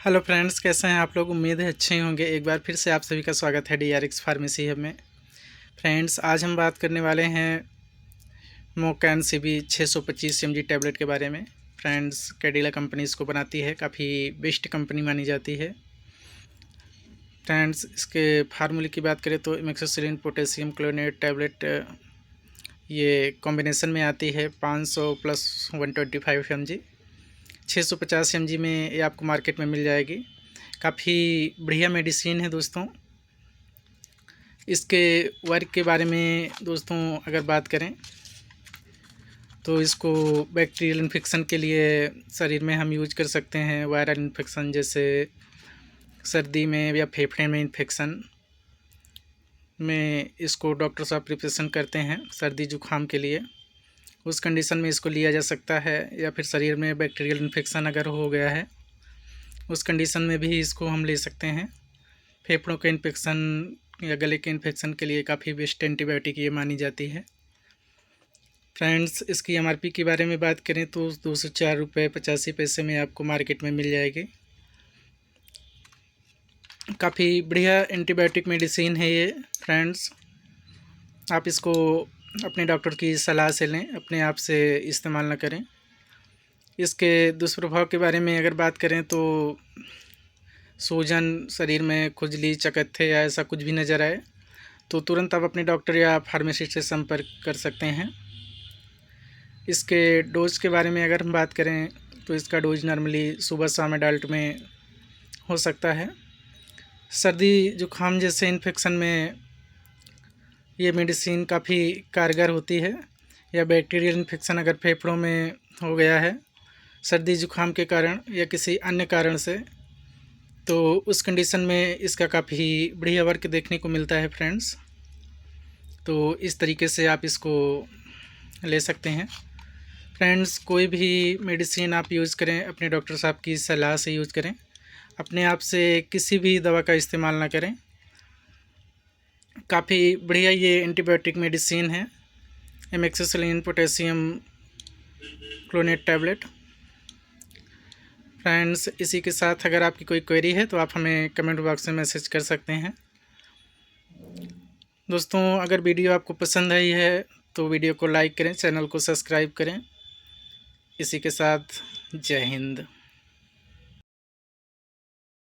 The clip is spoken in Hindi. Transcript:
हेलो फ्रेंड्स, कैसे हैं आप लोग। उम्मीद है अच्छे ही होंगे। एक बार फिर से आप सभी का स्वागत है DRX फार्मेसी हब में। फ्रेंड्स, आज हम बात करने वाले हैं मोकैन CB 625 mg टैबलेट के बारे में। फ्रेंड्स, कैडिला कंपनी इसको बनाती है, काफ़ी बेस्ट कंपनी मानी जाती है। फ्रेंड्स, इसके फार्मूले की बात करें तो एमोक्सिसिलिन पोटेशियम क्लोराइड टैबलेट ये कॉम्बिनेशन में आती है 500 + 125 mg। 650 mg में ये आपको मार्केट में मिल जाएगी। काफ़ी बढ़िया मेडिसिन है दोस्तों। इसके वर्क के बारे में दोस्तों अगर बात करें तो इसको बैक्टीरियल इन्फेक्शन के लिए शरीर में हम यूज कर सकते हैं। वायरल इन्फेक्शन जैसे सर्दी में या फेफड़े में इन्फेक्शन में इसको डॉक्टर साहब प्रिपरेशन करते हैं सर्दी जुकाम के लिए। उस कंडीशन में इसको लिया जा सकता है, या फिर शरीर में बैक्टीरियल इन्फेक्शन अगर हो गया है उस कंडीशन में भी इसको हम ले सकते हैं। फेफड़ों के इन्फेक्शन या गले के इन्फेक्शन के लिए काफ़ी बेस्ट एंटीबायोटिक ये मानी जाती है। फ्रेंड्स, इसकी MRP के बारे में बात करें तो 204 रुपये 85 पैसे में आपको मार्केट में मिल जाएगी। काफ़ी बढ़िया एंटीबायोटिक मेडिसिन है ये। फ्रेंड्स, आप इसको अपने डॉक्टर की सलाह से लें, अपने आप से इस्तेमाल ना करें। इसके दुष्प्रभाव के बारे में अगर बात करें तो सूजन, शरीर में खुजली, चकत्थे या ऐसा कुछ भी नज़र आए तो तुरंत आप अपने डॉक्टर या फार्मासिस्ट से संपर्क कर सकते हैं। इसके डोज के बारे में अगर हम बात करें तो इसका डोज नॉर्मली सुबह शाम एडल्ट में हो सकता है। सर्दी जुकाम जैसे इन्फेक्शन में ये मेडिसिन काफ़ी कारगर होती है। या बैक्टीरियल इन्फेक्शन अगर फेफड़ों में हो गया है सर्दी जुकाम के कारण या किसी अन्य कारण से, तो उस कंडीशन में इसका काफ़ी बढ़िया वर्क देखने को मिलता है। फ्रेंड्स, तो इस तरीके से आप इसको ले सकते हैं। फ्रेंड्स, कोई भी मेडिसिन आप यूज़ करें अपने डॉक्टर साहब की सलाह से यूज़ करें। अपने आप से किसी भी दवा का इस्तेमाल ना करें। काफ़ी बढ़िया ये एंटीबायोटिक मेडिसिन है, amoxicillin potassium chloride tablet. Friends, इसी के साथ अगर आपकी कोई क्वेरी है तो आप हमें कमेंट बॉक्स में मैसेज कर सकते हैं। दोस्तों, अगर वीडियो आपको पसंद आई है तो वीडियो को लाइक करें, चैनल को सब्सक्राइब करें। इसी के साथ जय हिंद।